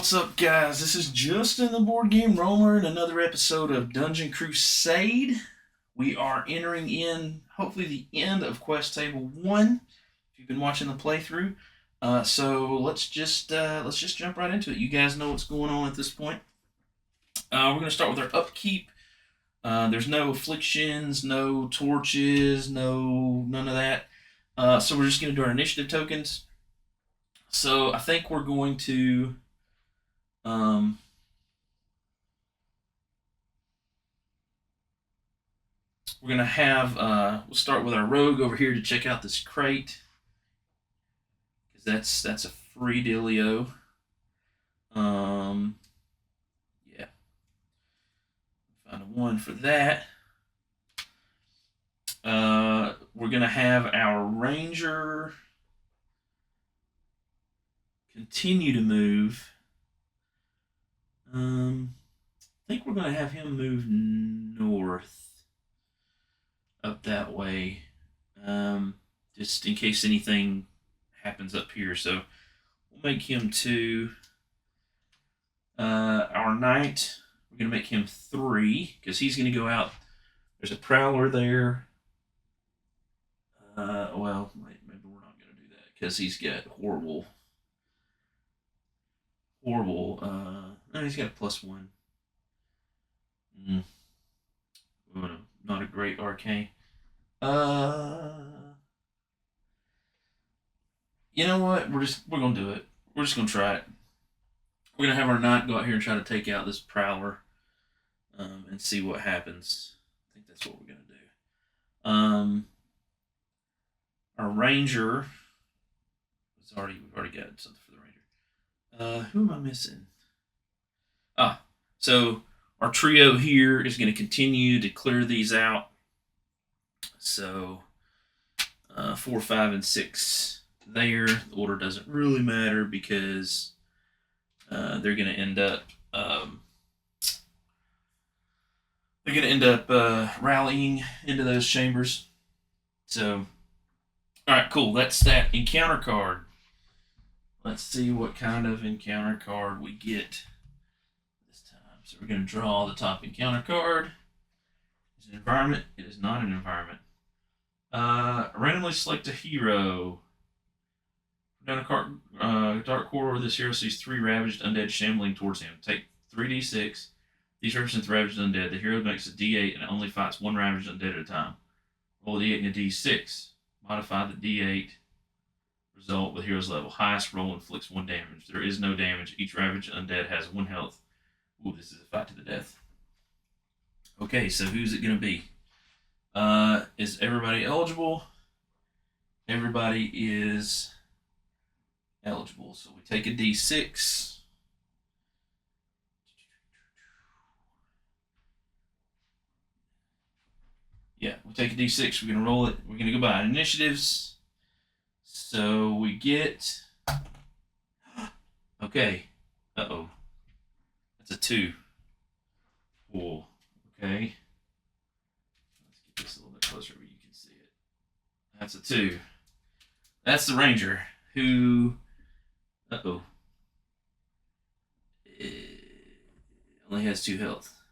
What's up, guys? This is Justin, the board game roamer, in another episode of Dungeon Crusade. We are entering in, hopefully, the end of Quest Table 1. If you've been watching the playthrough, so let's just jump right into it. You guys know what's going on at this point. We're going to start with our upkeep. There's no afflictions, no torches, none of that. So we're just going to do our initiative tokens. So I think we're going to. We're gonna have we'll start with our rogue over here to check out this crate because that's a free dealio. Yeah, find a one for that. We're gonna have our ranger continue to move. I think we're gonna have him move north up that way, just in case anything happens up here. So we'll make him 2. Our knight, we're gonna make him 3 because he's gonna go out. There's a prowler there. Well, maybe we're not gonna do that because he's got horrible. No, he's got a +1. Not a great arcane. You know what? We're gonna do it. We're just gonna try it. We're gonna have our knight go out here and try to take out this prowler, and see what happens. I think that's what we're gonna do. Our ranger we've already got something for the ranger. Who am I missing? So our trio here is going to continue to clear these out. So 4, 5, and 6 there. The order doesn't really matter because they're going to end up rallying into those chambers. So, all right, cool. That's that encounter card. Let's see what kind of encounter card we get this time. So we're going to draw the top encounter card. Is it an environment? It is not an environment. Randomly select a hero. Down a dark corridor, this hero sees 3 ravaged undead shambling towards him. Take 3d6. These represent the ravaged undead. The hero makes a d8 and only fights 1 ravaged undead at a time. Roll a d8 and a d6. Modify the d8 result with hero's level. Highest roll inflicts 1 damage. There is no damage. Each ravaged undead has 1 health. Ooh, this is a fight to the death. Okay, so who's it going to be? Is everybody eligible? Everybody is eligible. So we take a d6. Yeah, we'll take a d6. We're going to roll it. We're going to go by initiatives. So we get. Okay. Uh-oh. That's a 2. Cool. Okay. Let's get this a little bit closer where you can see it. That's a 2. That's the ranger who. Uh-oh. Only has 2 health.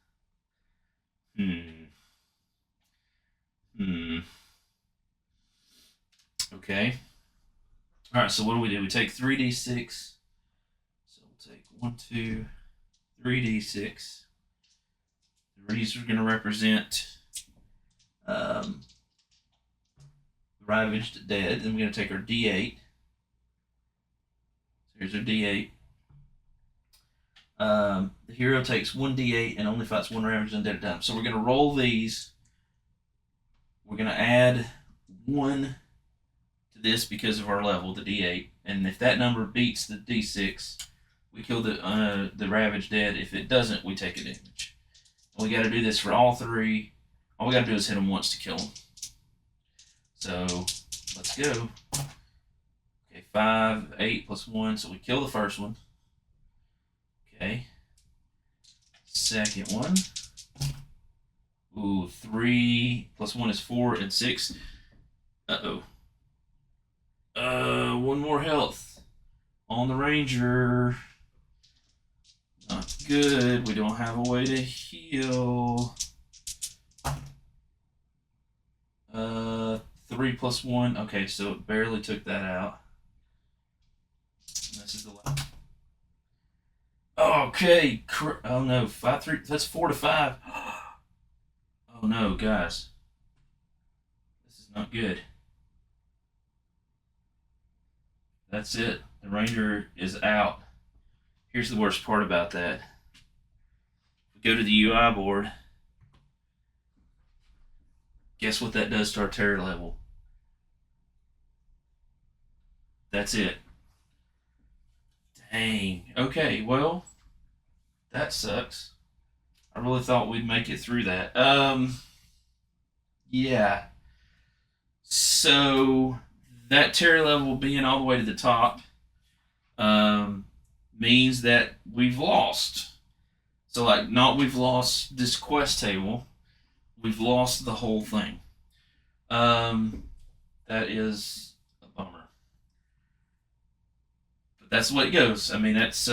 Okay. All right, so what do? We take 3d6. So we'll take 1, 2, 3d6. These are going to represent ravaged dead. Then we're going to take our d8. So here's our d8. The hero takes 1 d8 and only fights 1 ravaged undead at a time. So we're going to roll these. We're going to add 1 to this because of our level, the d8. And if that number beats the d6, we kill the ravaged dead. If it doesn't, we take a damage. And we got to do this for all 3. All we got to do is hit them once to kill them. So let's go. Okay, 5, 8 plus 1. So we kill the first one. Okay. Second one. Ooh, 3 plus 1 is 4 and 6. Uh-oh. 1 more health on the ranger. good. We don't have a way to heal. 3 plus 1. Okay, so it barely took that out. This is the last. Okay. Oh no, 5, 3. That's 4 to 5. Oh no, guys. This is not good. That's it. The Ranger is out. Here's the worst part about that. We go to the UI board. Guess what that does to our terror level? That's it. Dang. Okay, well, that sucks. I really thought we'd make it through that. Yeah. So that terror level being all the way to the top means that we've lost. So like, not we've lost this quest table, we've lost the whole thing. That is a bummer. But that's the way it goes. I mean, that's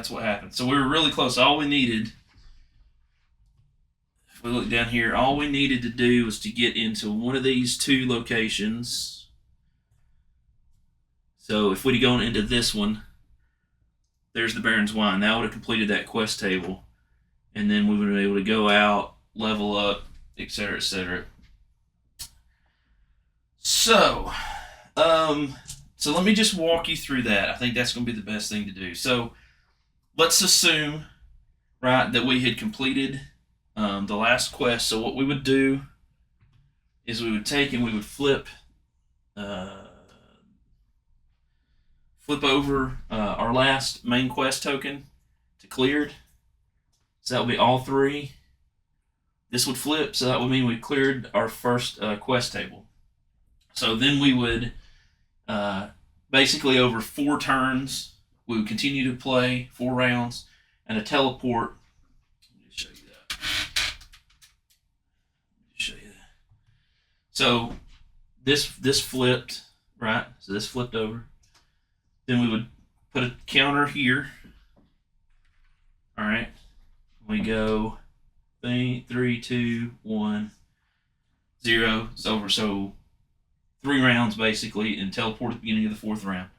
what happened. So we were really close. All we needed, if we look down here, all we needed to do was to get into one of these 2 locations. So if we'd gone into this one, there's the Baron's Wine. That would have completed that quest table. And then we would have been able to go out, level up, etc., etc. So let me just walk you through that. I think that's going to be the best thing to do. So let's assume, right, that we had completed the last quest. So what we would do is we would take and we would flip over our last main quest token to cleared. So that would be all 3. This would flip, so that would mean we cleared our first quest table. So then we would, basically over 4 turns, we would continue to play 4 rounds, and a teleport. Let me show you that. So this flipped, right? So this flipped over. Then we would put a counter here. All right. We go 3, 2, 1, 0. It's over. So 3 rounds basically, and teleport at the beginning of the 4th round.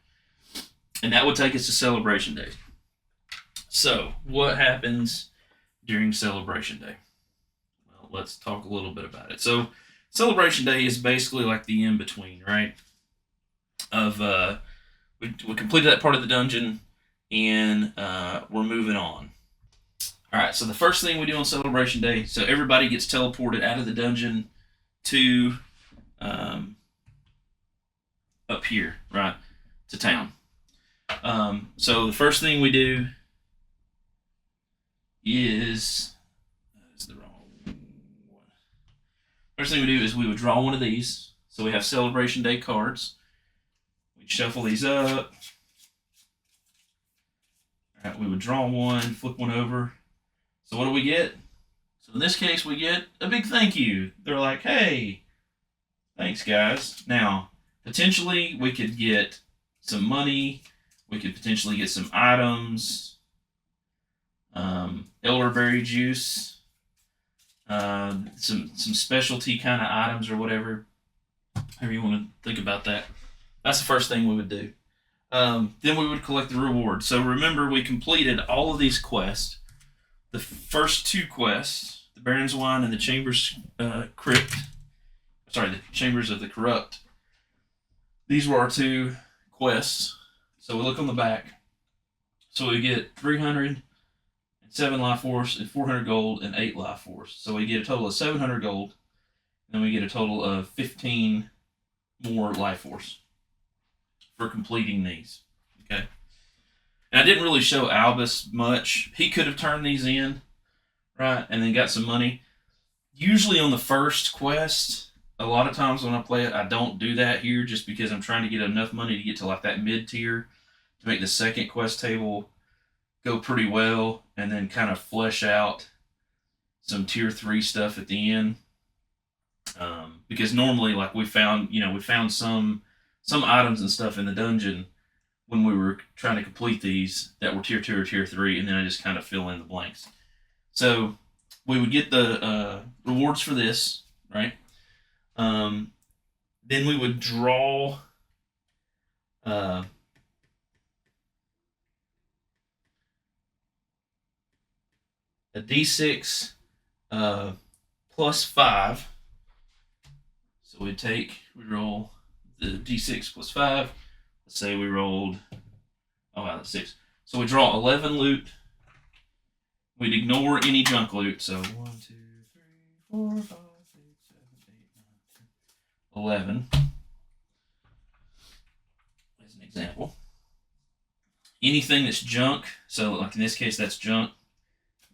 And that would take us to Celebration Day. So what happens during Celebration Day? Well, let's talk a little bit about it. So Celebration Day is basically like the in-between, right? Of we completed that part of the dungeon, and we're moving on. All right, so the first thing we do on Celebration Day, so everybody gets teleported out of the dungeon to up here, right, to town. So the first thing we do is the wrong one. First thing we do is we would draw one of these. So we have Celebration Day cards. We'd shuffle these up. All right, we would draw one, flip one over. So what do we get? So in this case, we get a big thank you. They're like, hey, thanks, guys. Now, potentially, we could get some money. We could potentially get some items. Elderberry juice. Some specialty kind of items or whatever. However you want to think about that. That's the first thing we would do. Then we would collect the reward. So remember, we completed all of these quests. The first 2 quests, the Baron's Wine and the Chambers Crypt. Sorry, the Chambers of the Corrupt. These were our 2 quests. So we look on the back. So we get 307 life force and 400 gold and 8 life force. So we get a total of 700 gold. And we get a total of 15 more life force for completing these. Okay. And I didn't really show Albus much. He could have turned these in, right, and then got some money. Usually on the first quest, a lot of times when I play it, I don't do that here just because I'm trying to get enough money to get to like that mid tier to make the second quest table go pretty well, and then kind of flesh out some tier 3 stuff at the end. Because normally, like we found some items and stuff in the dungeon when we were trying to complete these that were tier 2 or tier 3, and then I just kind of fill in the blanks. So we would get the rewards for this, right? Then we would draw a D6 plus 5. So we roll the D6 plus 5. Let's say we rolled, oh wow, that's 6. So we draw 11 loot. We'd ignore any junk loot. So 1, 2, 3, 4, 5, 6, 7, 8, 9, 10, 11. As an example. Anything that's junk, so like in this case, that's junk.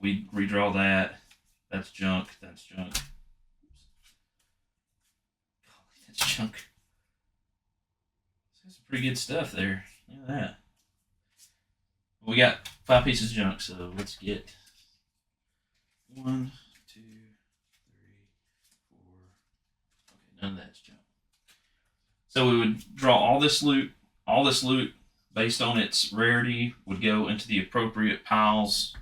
We redraw that. That's junk. That's junk. Oops. That's junk. That's some pretty good stuff there. Look at that. We got 5 pieces of junk, so let's get 1, 2, 3, 4. Okay, none of that's junk. So we would draw all this loot. All this loot, based on its rarity, would go into the appropriate piles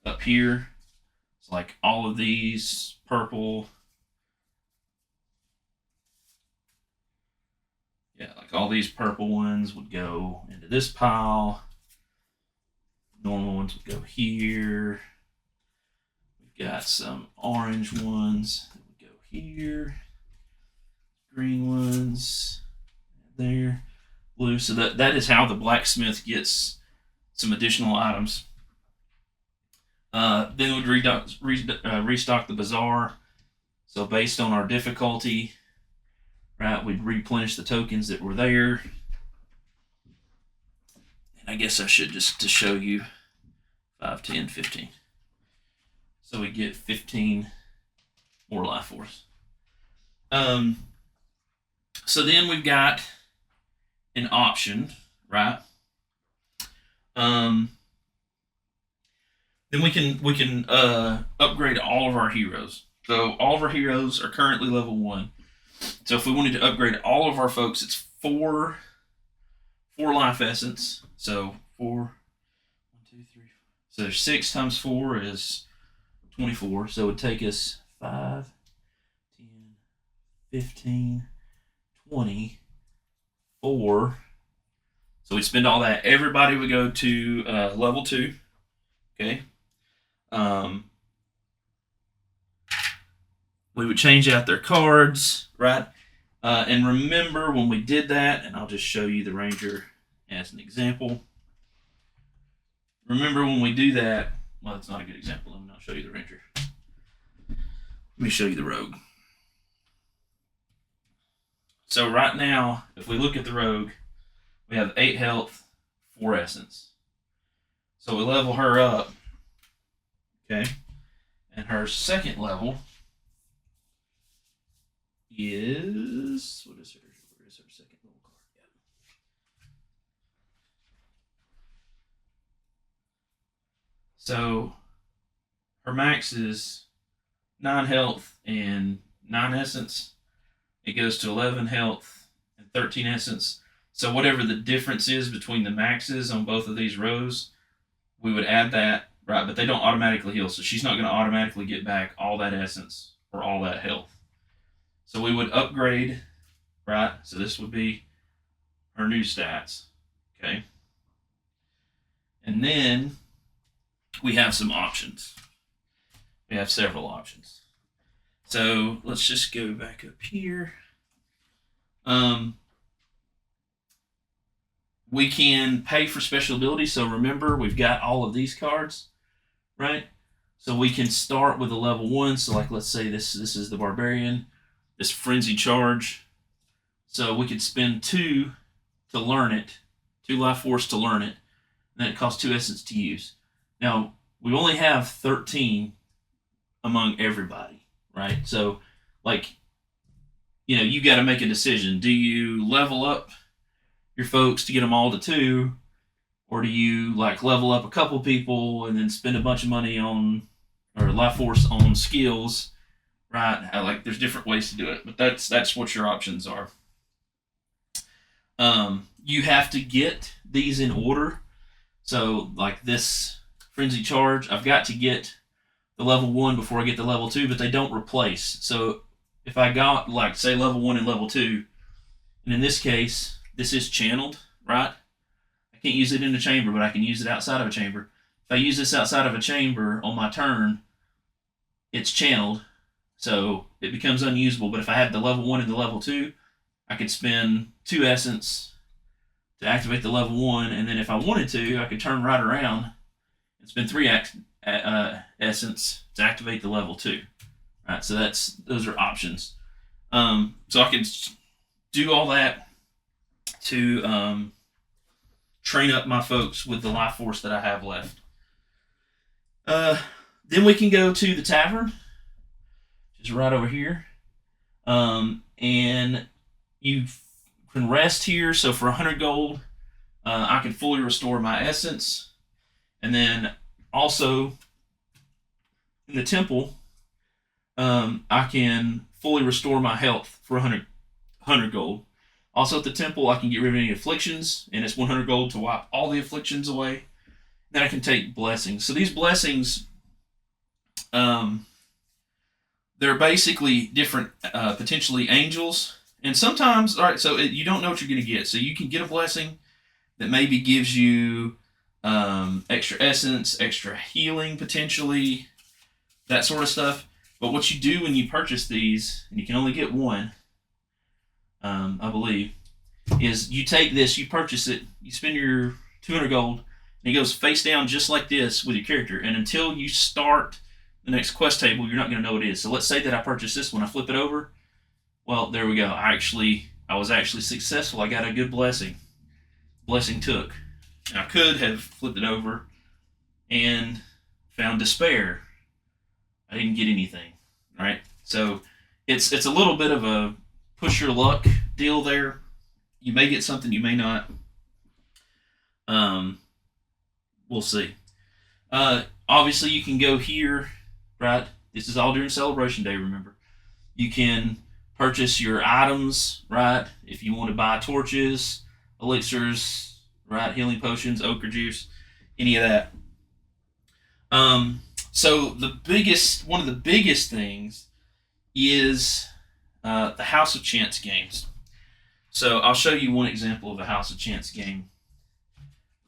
up here. It's like all of these purple. Yeah, like all these purple ones would go into this pile. Normal ones would go here. We've got some orange ones that would go here. Green ones there. Blue. So that is how the blacksmith gets some additional items. Then we'd restock the bazaar. So based on our difficulty, right, we'd replenish the tokens that were there. And I guess I should just to show you 5, 10, 15. So we get 15 more life force. So then we've got an option, right? Then we can upgrade all of our heroes. So all of our heroes are currently level 1. So if we wanted to upgrade all of our folks, it's 4 life essence. So 4, 1, 2, 3. So there's 6 times 4 is 24. So it would take us 5, 10, 15, 20, 4. So we'd spend all that. Everybody would go to level 2. Okay. We would change out their cards, right? And remember when we did that, and I'll just show you the Ranger as an example. Remember when we do that, well, that's not a good example. Let me not show you the Ranger. Let me show you the Rogue. So right now, if we look at the Rogue, we have 8 health, 4 essence. So we level her up, okay? And her second level is, where is her second level card? Yeah. So her max is 9 health and 9 essence. It goes to 11 health and 13 essence. So whatever the difference is between the maxes on both of these rows, we would add that, right? But they don't automatically heal, so she's not going to automatically get back all that essence or all that health. So we would upgrade, right? So this would be her new stats, okay? And then we have some options. We have several options. So let's just go back up here. We can pay for special abilities. So remember, we've got all of these cards, right? So we can start with a level 1. So like, let's say this is the Barbarian, this Frenzy Charge. So we could spend 2 to learn it, 2 life force to learn it, and then it costs 2 essence to use. Now, we only have 13 among everybody, right? So, like, you got to make a decision. Do you level up your folks to get them all to 2, or do you like level up a couple people and then spend a bunch of money on, or life force on skills, right? Like, there's different ways to do it, but that's what your options are. You have to get these in order. So like this Frenzy Charge, I've got to get the level 1 before I get the level 2, but they don't replace. So if I got, like, say, level 1 and level 2, and in this case, this is channeled, right? I can't use it in a chamber, but I can use it outside of a chamber. If I use this outside of a chamber on my turn, it's channeled, so it becomes unusable. But if I had the level 1 and the level 2, I could spend 2 essence to activate the level 1, and then if I wanted to, I could turn right around and spend 3 essence to activate the level 2. Right, so those are options. So I can do all that to train up my folks with the life force that I have left. Then we can go to the tavern, which is right over here. And you can rest here. So for 100 gold, I can fully restore my essence. And then also in the temple, I can fully restore my health for 100 gold. Also at the temple, I can get rid of any afflictions, and it's 100 gold to wipe all the afflictions away. Then I can take blessings. So these blessings, they're basically different, potentially angels. And sometimes, all right, so you don't know what you're going to get. So you can get a blessing that maybe gives you extra essence, extra healing, potentially, that sort of stuff. But what you do when you purchase these, and you can only get one, I believe, is you take this, you purchase it, you spend your 200 gold, and it goes face down just like this with your character. And until you start the next quest table, you're not going to know what it is. So let's say that I purchase this one, I flip it over. Well, there we go. I was actually successful. I got a good blessing. Blessing took. And I could have flipped it over and found despair. I didn't get anything, right? So it's a little bit of a push your luck deal there. You may get something, you may not. We'll see. Obviously, you can go here, right? This is all during Celebration Day, remember. You can purchase your items, right? If you want to buy torches, elixirs, right? Healing potions, ochre juice, any of that. So one of the biggest things is the House of Chance games. So I'll show you one example of a House of Chance game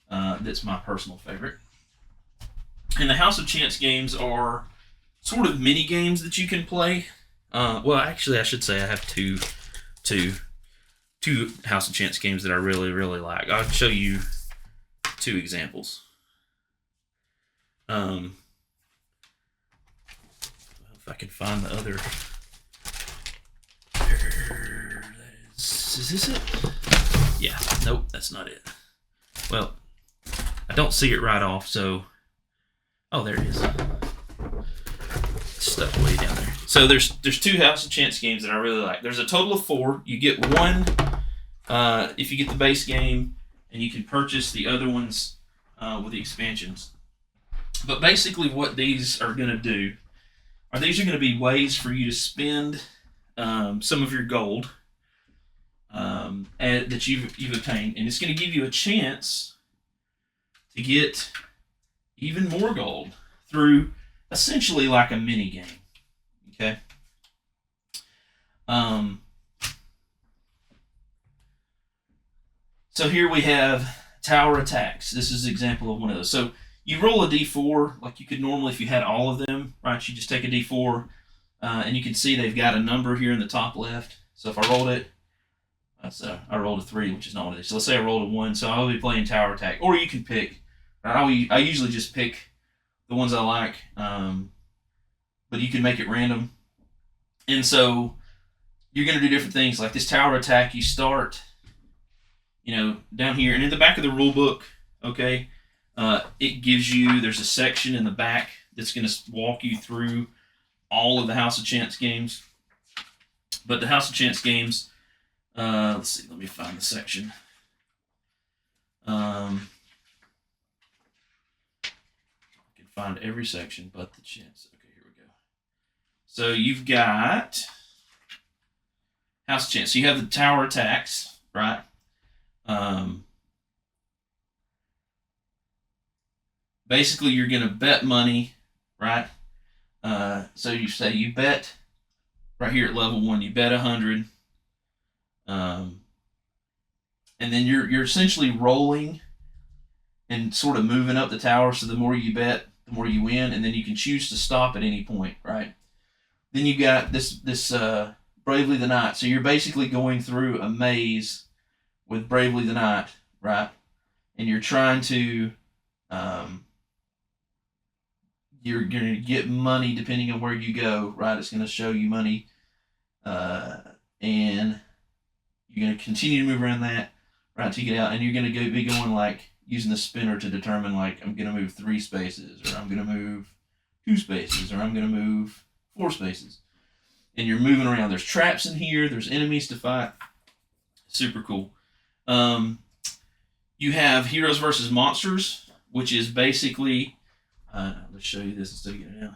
that's my personal favorite. And the House of Chance games are sort of mini games that you can play. Well, actually, I should say I have two House of Chance games that I really, really like. I'll show you 2 examples. If I can find the other. Is this it? Yeah. Nope, that's not it. Well, I don't see it right off, so. Oh, there it is. It's stuck way down there. So there's 2 House of Chance games that I really like. There's a total of 4. You get one if you get the base game, and you can purchase the other ones with the expansions. But basically what these are going to do are these are going to be ways for you to spend some of your gold that you've obtained, and it's going to give you a chance to get even more gold through essentially like a mini game. Okay. So here we have tower attacks. This is an example of one of those. So you roll a d4 like you could normally if you had all of them, right? You just take a d4, and you can see they've got a number here in the top left. So if I rolled it, I rolled a 3, which is not what it is. So let's say I rolled a 1, so I'll be playing tower attack. Or you can pick. Right? I usually just pick the ones I like, but you can make it random. And so you're going to do different things. Like this tower attack, you start, down here. And in the back of the rule book, okay, it gives you, there's a section in the back that's going to walk you through all of the House of Chance games. But the House of Chance games, let's see, let me find the section. I can find every section but the chance. Okay, here we go. So you've got House of Chance. So you have the tower attacks, right? basically you're going to bet money, right? So you say you bet right here at level 1, you bet 100, and then you're essentially rolling and sort of moving up the tower. So the more you bet, the more you win, and then you can choose to stop at any point, right? Then you got this Bravely the Knight. So you're basically going through a maze with Bravely the Knight, right? And you're trying to you're going to get money depending on where you go, right? It's going to show you money, and you're going to continue to move around that, right, to get out, and you're going to be going like using the spinner to determine like I'm going to move 3 spaces, or I'm going to move 2 spaces, or I'm going to move 4 spaces, and you're moving around. There's traps in here. There's enemies to fight. Super cool. You have Heroes versus Monsters, which is basically let's show you this instead of getting it out.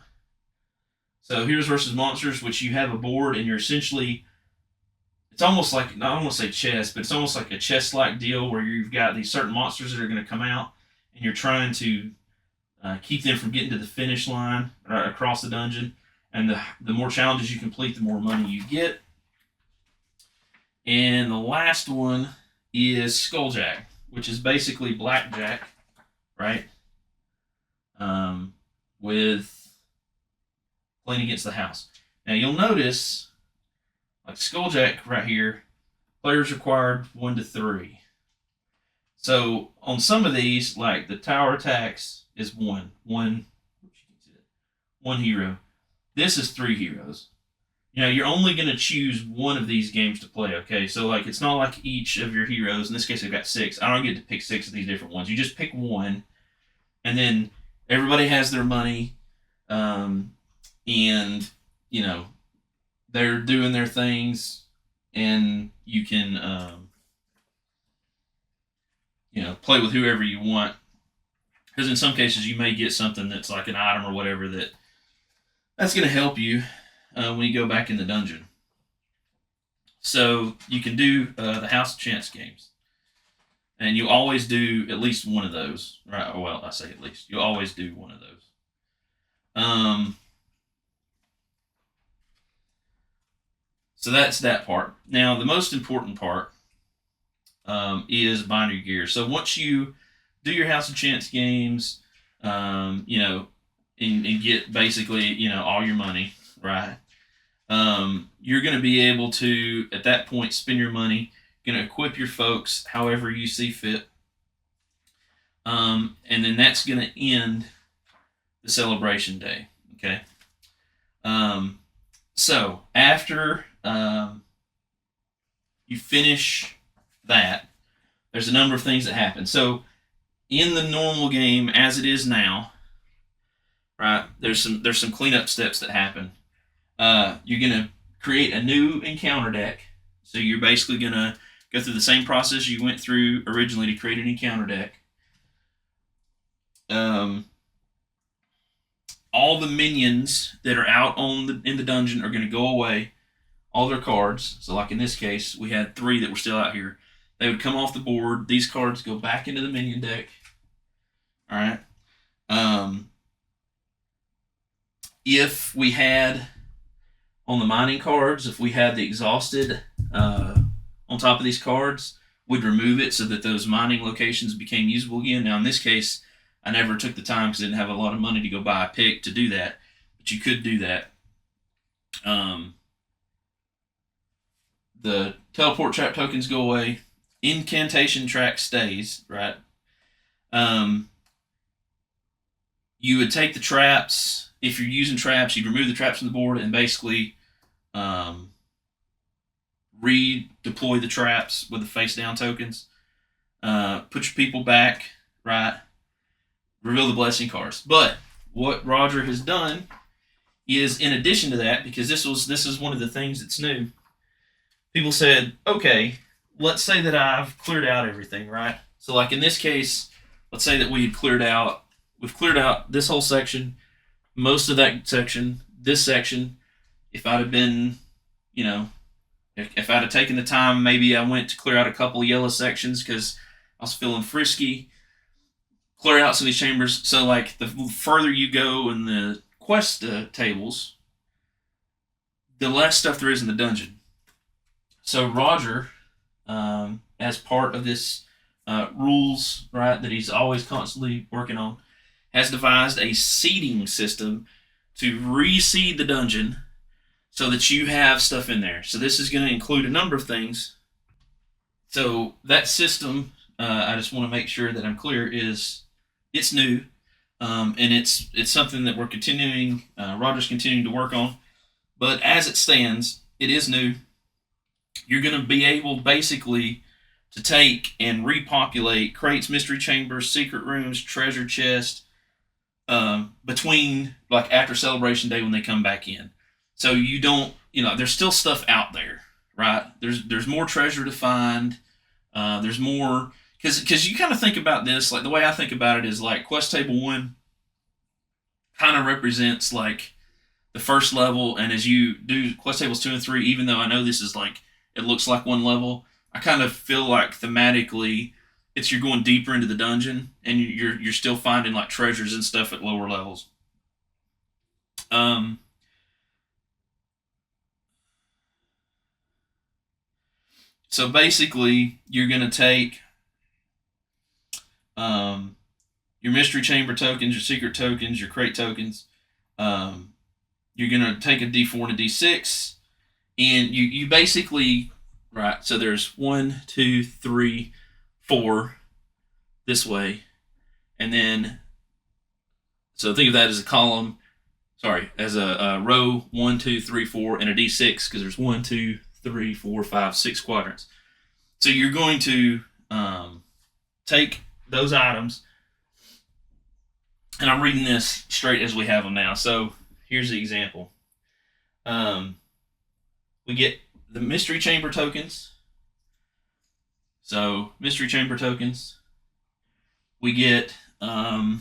So Heroes versus Monsters, which you have a board and you're essentially, it's almost like, I don't want to say chess, but it's almost like a chess-like deal where you've got these certain monsters that are going to come out and you're trying to keep them from getting to the finish line right across the dungeon. And the more challenges you complete, the more money you get. And the last one is Skulljack, which is basically blackjack, right? With playing against the house. Now you'll notice, like Skulljack right here, players required 1 to 3. So on some of these, like the tower attacks is one hero. This is 3 heroes. You know, you're only going to choose one of these games to play, okay? So, like, it's not like each of your heroes, in this case I've got 6, I don't get to pick 6 of these different ones. You just pick one, and then everybody has their money, and, you know, they're doing their things, and you can, you know, play with whoever you want. Because in some cases you may get something that's like an item or whatever that's going to help you when you go back in the dungeon. So you can do the House of Chance games. And you always do at least one of those. Right? Well, I say at least. You always do one of those. So that's that part. Now, the most important part is binary gear. So once you do your House of Chance games, you know, and get basically, you know, all your money, right? You're going to be able to, at that point, spend your money, going to equip your folks however you see fit. And then that's going to end the celebration day, okay? So after you finish that, there's a number of things that happen. So in the normal game, as it is now, right, there's some cleanup steps that happen. You're going to create a new encounter deck. So you're basically going to go through the same process you went through originally to create an encounter deck. All the minions that are out in the dungeon are going to go away. All their cards. So like in this case, we had 3 that were still out here. They would come off the board. These cards go back into the minion deck. All right. If we had on the mining cards, if we had the exhausted on top of these cards, we'd remove it so that those mining locations became usable again. Now in this case, I never took the time because I didn't have a lot of money to go buy a pick to do that, but you could do that. The teleport trap tokens go away. Incantation track stays, right? You would take the traps. If you're using traps, you'd remove the traps from the board and basically redeploy the traps with the face down tokens. Put your people back, right? Reveal the blessing cards. But what Roger has done is, in addition to that, because this is one of the things that's new, people said, okay, let's say that I've cleared out everything, right? So like in this case, let's say that we've cleared out this whole section, most of that section, this section. If I'd have been, you know, If I'd have taken the time, maybe I went to clear out a couple of yellow sections because I was feeling frisky. Clear out some of these chambers. So like the further you go in the quest tables, the less stuff there is in the dungeon. So Roger, as part of this rules, right, that he's always constantly working on, has devised a seeding system to reseed the dungeon so that you have stuff in there. So this is going to include a number of things. So that system, I just want to make sure that I'm clear, it's new, and it's something that we're continuing. Roger's continuing to work on, but as it stands, it is new. You're going to be able basically to take and repopulate crates, mystery chambers, secret rooms, treasure chest, between like after celebration day when they come back in. So you don't, there's still stuff out there, right? There's more treasure to find. There's more because you kind of think about this like the way I think about it is like quest table 1 kind of represents like the first level, and as you do quest tables 2 and 3, even though I know this is like it looks like one level, I kind of feel like thematically it's you're going deeper into the dungeon and you're still finding like treasures and stuff at lower levels. So basically, you're going to take your mystery chamber tokens, your secret tokens, your crate tokens. You're going to take a D4 and a D6, and you basically, right, so there's 1, 2, 3, 4 this way, and then, so think of that as a column, as a row, 1, 2, 3, 4, and a D6, because there's 1, 2, 3, 4, 5, 6 quadrants. So you're going to take those items, and I'm reading this straight as we have them now. So here's the example. We get the mystery chamber tokens. So mystery chamber tokens. We get the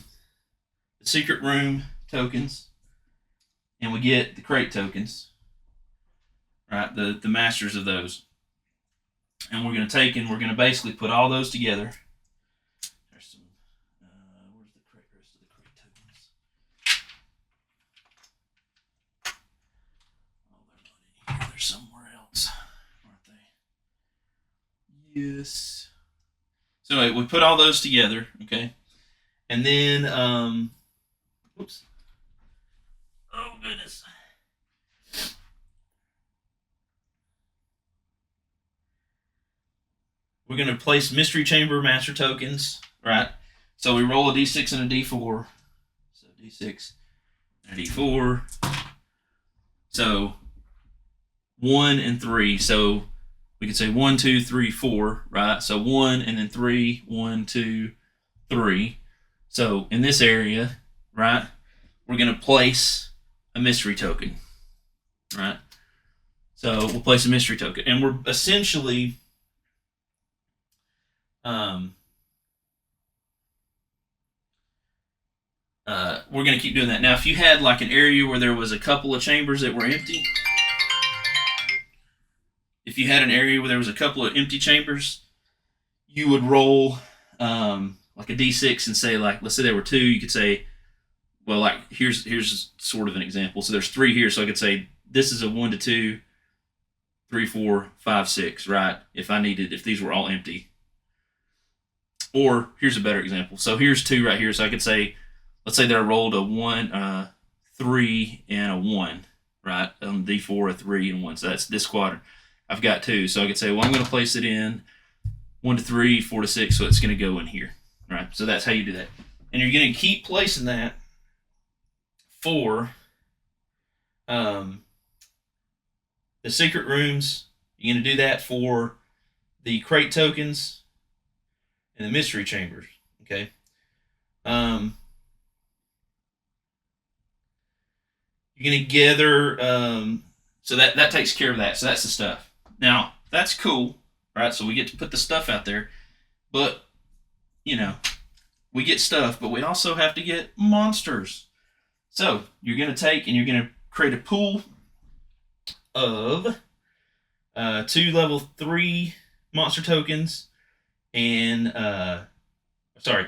secret room tokens, and we get the crate tokens. Right, the masters of those. And we're going to take and we're going to basically put all those together. There's some, where's the rest of the crate tokens? Oh, they're not in here. They're somewhere else, aren't they? Yes. So anyway, we put all those together, okay? And then, oops. Oh, goodness. We're going to place mystery chamber master tokens, right? So we roll a d6 and a d4. So d6 and a d4. So 1 and 3. So we could say 1, 2, 3, 4, right? So 1 and then 3, 1, 2, 3. So in this area, right, we're going to place a mystery token, right? So we'll place a mystery token. And we're essentially... we're going to keep doing that. Now, if you had like an area where there was a couple of chambers that were empty, if you had an area where there was a couple of empty chambers, you would roll like a d6 and say, like, let's say there were 2, you could say, well, like, here's sort of an example. So there's 3 here, so I could say this is a 1 to 2, 3, 4, 5, 6, right? If these were all empty. Or here's a better example. So here's 2 right here. So I could say, let's say that I rolled a 1, 3, and a 1, right? On D4, a 3, and 1. So that's this quadrant. I've got 2. So I could say, well, I'm going to place it in 1 to 3, 4 to 6. So it's going to go in here, right? So that's how you do that. And you're going to keep placing that for the secret rooms. You're going to do that for the crate tokens and the mystery chambers, okay? You're going to gather, so that takes care of that. So that's the stuff. Now, that's cool, right? So we get to put the stuff out there, but, we get stuff, but we also have to get monsters. So you're going to take and you're going to create a pool of 2 level 3 monster tokens, and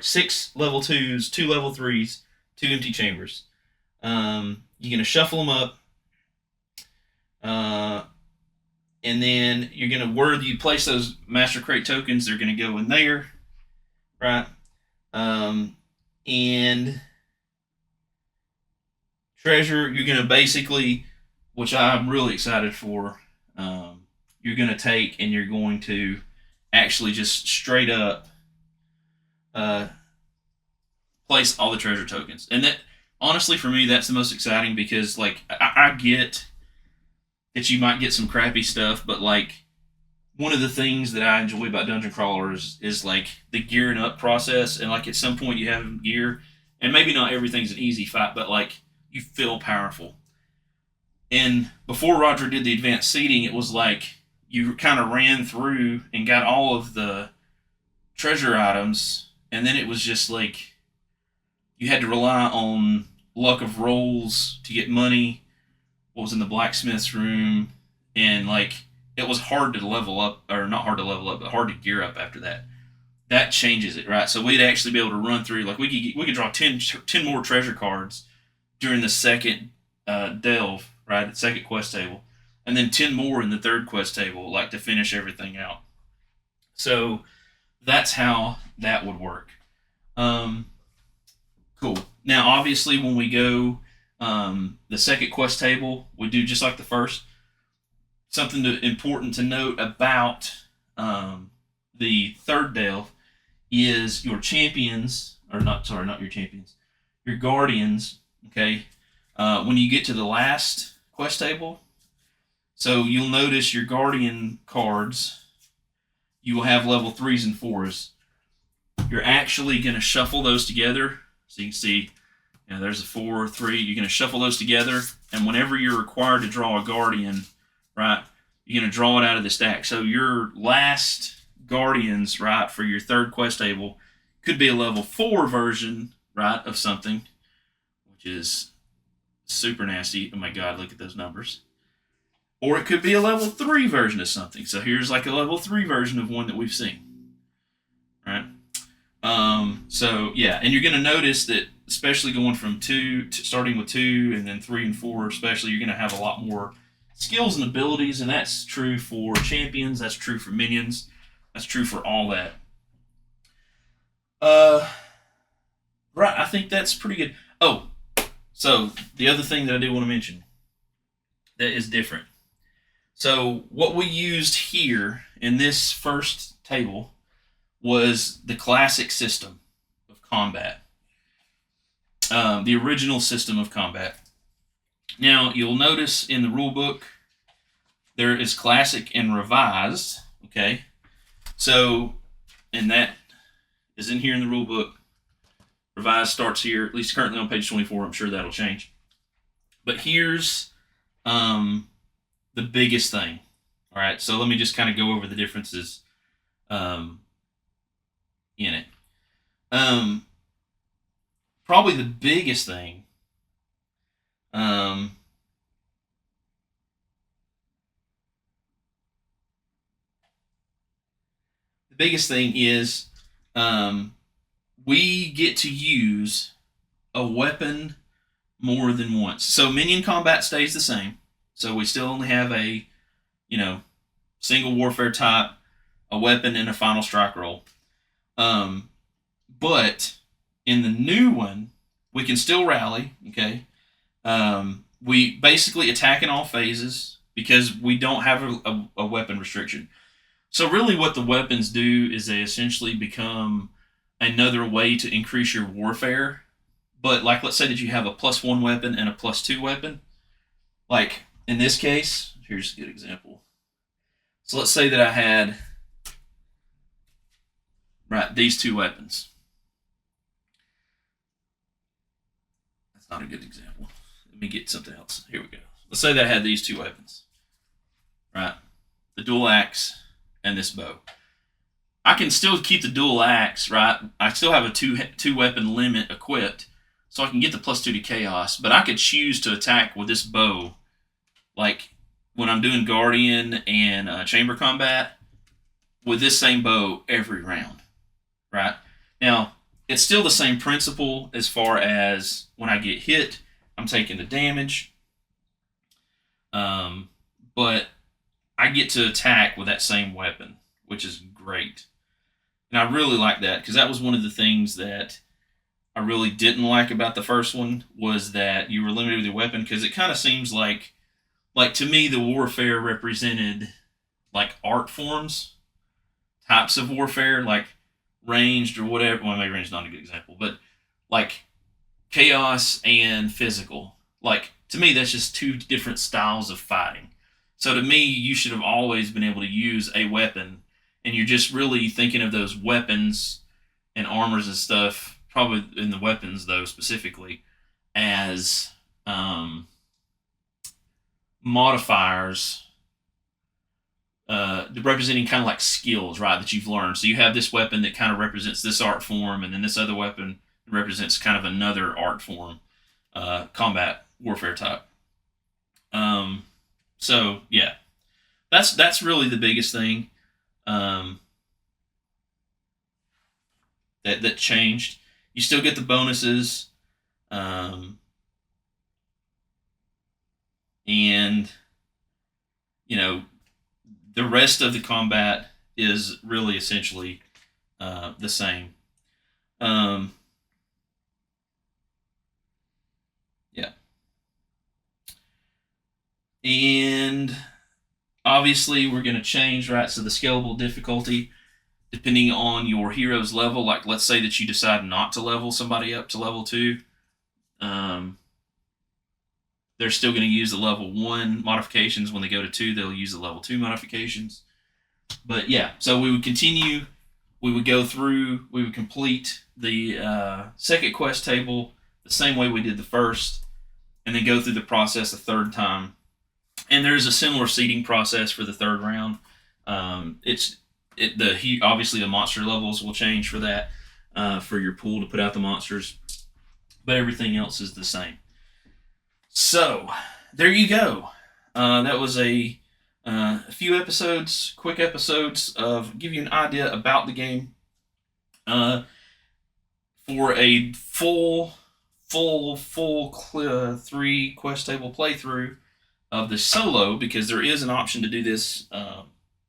6 level 2s, 2 level 3s, 2 empty chambers. You're gonna shuffle them up, and then you're gonna where you place those master crate tokens. They're gonna go in there, right? And treasure, you're gonna basically, which I'm really excited for. You're gonna take and you're going to actually just straight up place all the treasure tokens, and that honestly for me that's the most exciting because like I get that you might get some crappy stuff, but like one of the things that I enjoy about dungeon crawlers is like the gearing up process, and like at some point you have gear, and maybe not everything's an easy fight, but like you feel powerful. And before Roger did the advanced seeding, it was like you kind of ran through and got all of the treasure items, and then it was just like you had to rely on luck of rolls to get money. What was in the blacksmith's room, and like it was hard to level up, or not hard to level up, but hard to gear up after that. That changes it, right? So we'd actually be able to run through, like we could draw 10 more treasure cards during the second delve, right? The second quest table, and then 10 more in the third quest table, like to finish everything out. So that's how that would work. Cool. Now, obviously, when we go the second quest table, we do just like the first. Something important to note about the third delve is your champions, or not, sorry, not your champions, your guardians, okay? When you get to the last quest table, so you'll notice your guardian cards, you will have level 3s and 4s. You're actually going to shuffle those together. So you can see, there's a 4, 3. You're going to shuffle those together, and whenever you're required to draw a guardian, right, you're going to draw it out of the stack. So your last guardians, right, for your third quest table could be a level 4 version, right, of something, which is super nasty. Oh my God, look at those numbers. Or it could be a level 3 version of something. So here's like a level 3 version of one that we've seen, right? So yeah, and you're going to notice that, especially going from 2 to starting with 2 and then 3 and 4, especially, you're going to have a lot more skills and abilities, and that's true for champions, that's true for minions, that's true for all that. Right, I think that's pretty good. Oh, so the other thing that I do want to mention that is different. So what we used here in this first table was the classic system of combat, the original system of combat. Now, you'll notice in the rule book there is classic and revised, okay? So, and that is in here in the rule book. Revised starts here, at least currently on page 24. I'm sure that'll change. But here's the biggest thing. All right, so let me just kind of go over the differences in it. Probably the biggest thing the biggest thing is we get to use a weapon more than once. So minion combat stays the same. So we still only have a, single warfare type, a weapon, and a final strike roll. But in the new one, we can still rally, okay? We basically attack in all phases because we don't have a weapon restriction. So really what the weapons do is they essentially become another way to increase your warfare. But like, let's say that you have a +1 weapon and a +2 weapon. Like in this case, here's a good example. So let's say that I had, right, these 2 weapons. That's not a good example. Let me get something else. Here we go. Let's say that I had these 2 weapons, right? The dual axe and this bow. I can still keep the dual axe, right? I still have a two weapon limit equipped, so I can get the +2 to chaos, but I could choose to attack with this bow, like when I'm doing Guardian and Chamber Combat with this same bow every round, right? Now, it's still the same principle as far as when I get hit, I'm taking the damage, um, but I get to attack with that same weapon, which is great. And I really like that because that was one of the things that I really didn't like about the first one was that you were limited with your weapon because it kind of seems like to me the warfare represented like art forms, types of warfare, like ranged or whatever. Well, maybe ranged is not a good example, but like chaos and physical. Like to me, that's just two different styles of fighting. So to me, you should have always been able to use a weapon, and you're just really thinking of those weapons and armors and stuff. Probably in the weapons though specifically as modifiers representing kind of like skills, right, that you've learned. So you have this weapon that kind of represents this art form, and then this other weapon represents kind of another art form, combat warfare type. So yeah, that's really the biggest thing that changed. You still get the bonuses, and you know the rest of the combat is really essentially the same. Um, yeah, and obviously we're going to change, right? So the scalable difficulty, depending on your hero's level, like let's say that you decide not to level somebody up to level 2, um, they're still going to use the level 1 modifications. When they go to 2, they'll use the level 2 modifications. But yeah, so we would continue. We would go through. We would complete the second quest table the same way we did the first, and then go through the process a third time. And there's a similar seeding process for the third round. Obviously the monster levels will change for that for your pool to put out the monsters, but everything else is the same. So there you go. That was a few episodes, quick episodes of give you an idea about the game. For a full 3 quest table playthrough of the solo, because there is an option to do this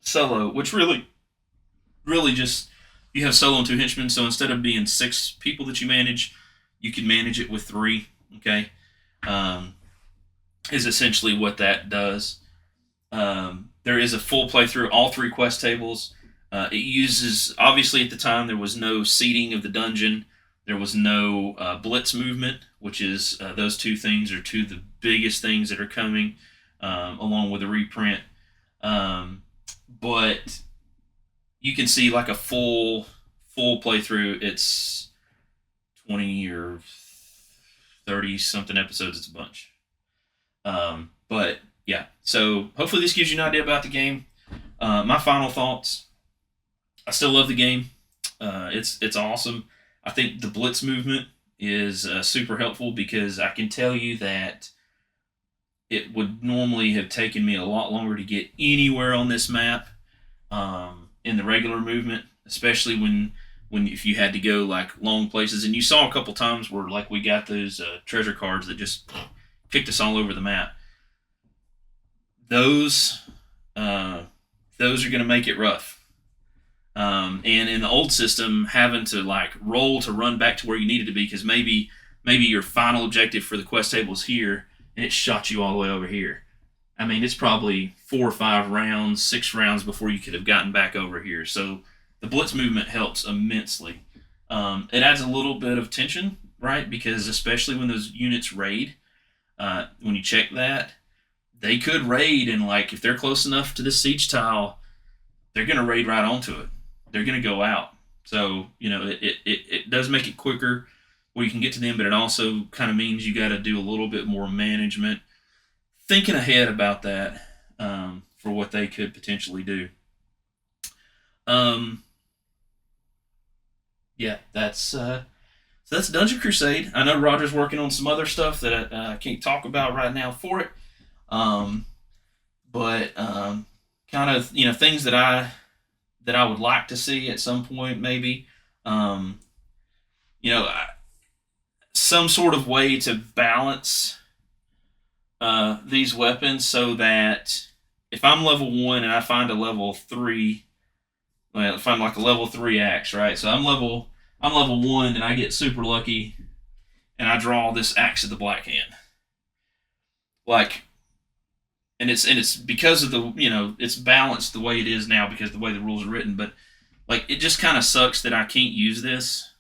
solo, which really just you have solo and 2 henchmen. So instead of being 6 people that you manage, you can manage it with 3. Okay, is essentially what that does. There is a full playthrough, all 3 quest tables. It uses, obviously at the time there was no seeding of the dungeon. There was no blitz movement, which is those 2 things are 2 of the biggest things that are coming, along with the reprint. But you can see like a full playthrough. It's 20 or 30 something episodes. It's a bunch. But yeah, so hopefully this gives you an idea about the game. My final thoughts: I still love the game. It's awesome. I think the blitz movement is super helpful because I can tell you that it would normally have taken me a lot longer to get anywhere on this map in the regular movement, especially when if you had to go like long places. And you saw a couple times where like we got those treasure cards that just kicked us all over the map. Those are going to make it rough. And in the old system, having to like roll to run back to where you needed to be, because maybe your final objective for the quest table is here, and it shot you all the way over here. I mean, it's probably 4 or 5 rounds, 6 rounds before you could have gotten back over here. So the blitz movement helps immensely. It adds a little bit of tension, right? Because especially when those units raid, when you check that, they could raid, and like if they're close enough to this siege tile, they're going to raid right onto it. They're going to go out. So, it does make it quicker where you can get to them, but it also kind of means you got to do a little bit more management, thinking ahead about that for what they could potentially do. Yeah, so that's Dungeon Crusade. I know Roger's working on some other stuff that I can't talk about right now for it. but kind of things that I would like to see at some point, maybe. Um, you know, some sort of way to balance these weapons so that if I'm level 1 and I find a level 3, well, if I'm like a level 3 axe, right? So I'm level 1 and I get super lucky and I draw this axe of the Black Hand. Like, and it's because of the it's balanced the way it is now because the way the rules are written, but like it just kind of sucks that I can't use this.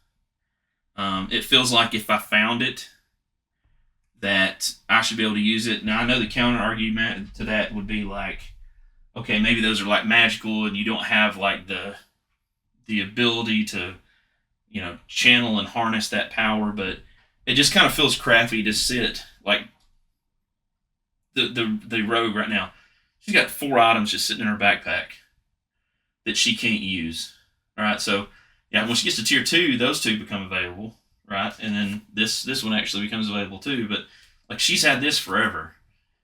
It feels like if I found it, that I should be able to use it. Now I know the counter argument to that would be like, okay, maybe those are like magical and you don't have like the ability to channel and harness that power, but it just kind of feels crappy to sit like the rogue right now. She's got 4 items just sitting in her backpack that she can't use. All right, so yeah, when she gets to tier 2, those 2 become available, right? And then this one actually becomes available too. But like she's had this forever.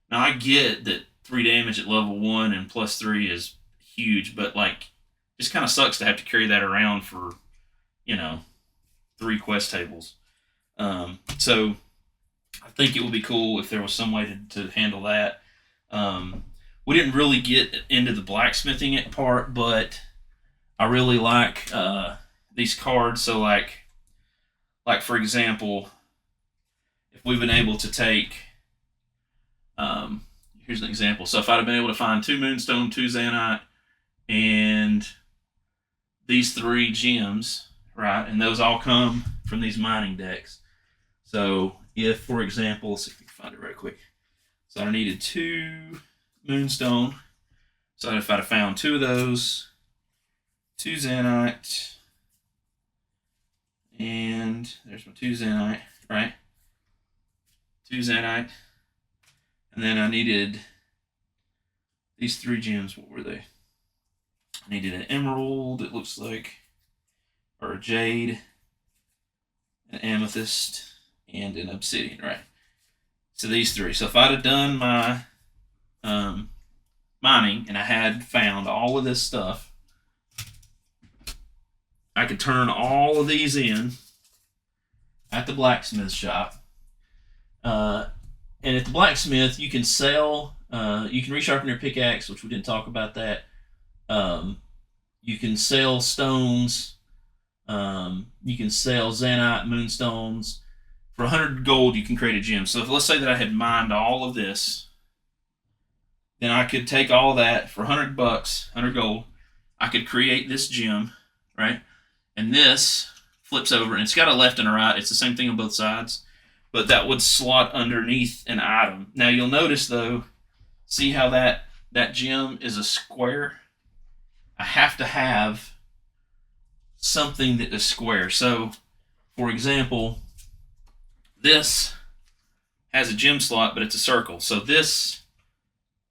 Now I get that 3 damage at level 1 and plus 3 is huge, but like just kind of sucks to have to carry that around for 3 quest tables. So I think it would be cool if there was some way to handle that. We didn't really get into the blacksmithing part, but I really like these cards. So like for example, if we've been able to take, here's an example. So if I'd have been able to find 2 moonstone, 2 zanite, and these 3 gems, right, and those all come from these mining decks. So if, for example, let's see if we can find it right quick. So I needed 2 moonstone. So if I'd have found 2 of those, 2 zanite, and there's my 2 zanite, right? 2 zanite, and then I needed these 3 gems. What were they? I needed an emerald, it looks like, or a jade, an amethyst, and an obsidian, right? So these 3. So if I'd have done my mining and I had found all of this stuff, I could turn all of these in at the blacksmith shop. And at the blacksmith, you can sell, you can resharpen your pickaxe, which we didn't talk about that. You can sell stones. You can sell zanite, moonstones. For 100 gold, you can create a gem. So if, let's say that I had mined all of this, then I could take all that for 100 bucks, 100 gold. I could create this gem, right? And this flips over, and it's got a left and a right. It's the same thing on both sides, but that would slot underneath an item. Now you'll notice though, see how that gem is a square? I have to have something that is square. So, for example, this has a gem slot, but it's a circle. So this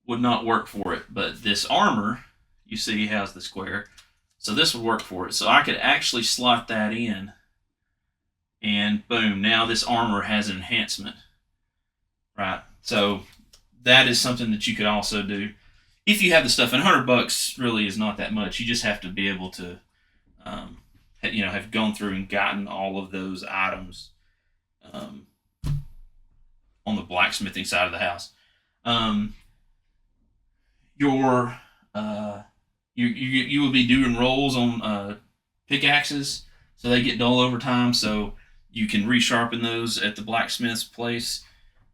would not work for it. But this armor, you see, has the square. So this would work for it. So I could actually slot that in. And boom, now this armor has an enhancement. Right? So that is something that you could also do. If you have the stuff, and 100 bucks really is not that much. You just have to be able to, have gone through and gotten all of those items on the blacksmithing side of the house. You will be doing rolls on pickaxes, so they get dull over time. So you can resharpen those at the blacksmith's place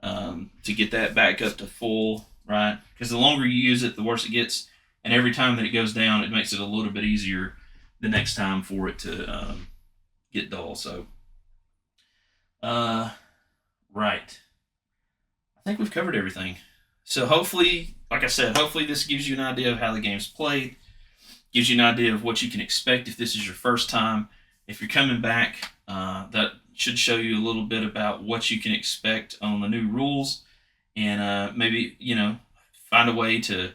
to get that back up to full, right? Because the longer you use it, the worse it gets, and every time that it goes down, it makes it a little bit easier the next time for it to get dull. So, right. I think we've covered everything. So hopefully, like I said, hopefully this gives you an idea of how the game's played, gives you an idea of what you can expect if this is your first time. If you're coming back, that should show you a little bit about what you can expect on the new rules, and maybe find a way to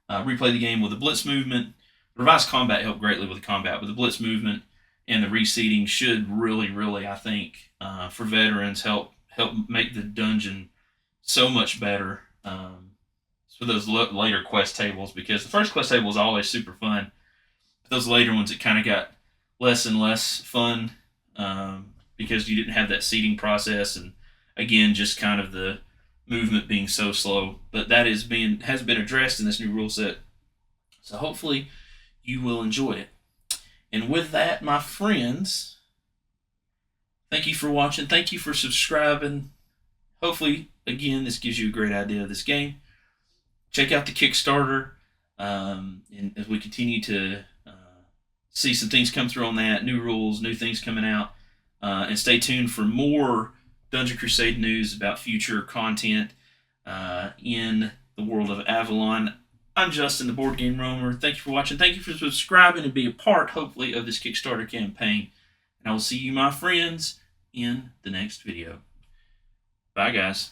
replay the game with the blitz movement. Revised combat helped greatly with the combat, but the blitz movement and the reseeding should really, I think, for veterans help make the dungeon so much better, for those later quest tables, because the first quest table was always super fun. But those later ones, it kind of got less and less fun because you didn't have that seeding process, and again, just kind of the movement being so slow. But that has been addressed in this new rule set, so hopefully you will enjoy it. And with that, my friends, thank you for watching. Thank you for subscribing. Hopefully, again, this gives you a great idea of this game. Check out the Kickstarter, and as we continue to see some things come through on that, new rules, new things coming out, and stay tuned for more Dungeon Crusade news about future content in the world of Avalon. I'm Justin, the Board Game Roamer. Thank you for watching. Thank you for subscribing and be a part, hopefully, of this Kickstarter campaign. And I will see you, my friends, in the next video. Bye, guys.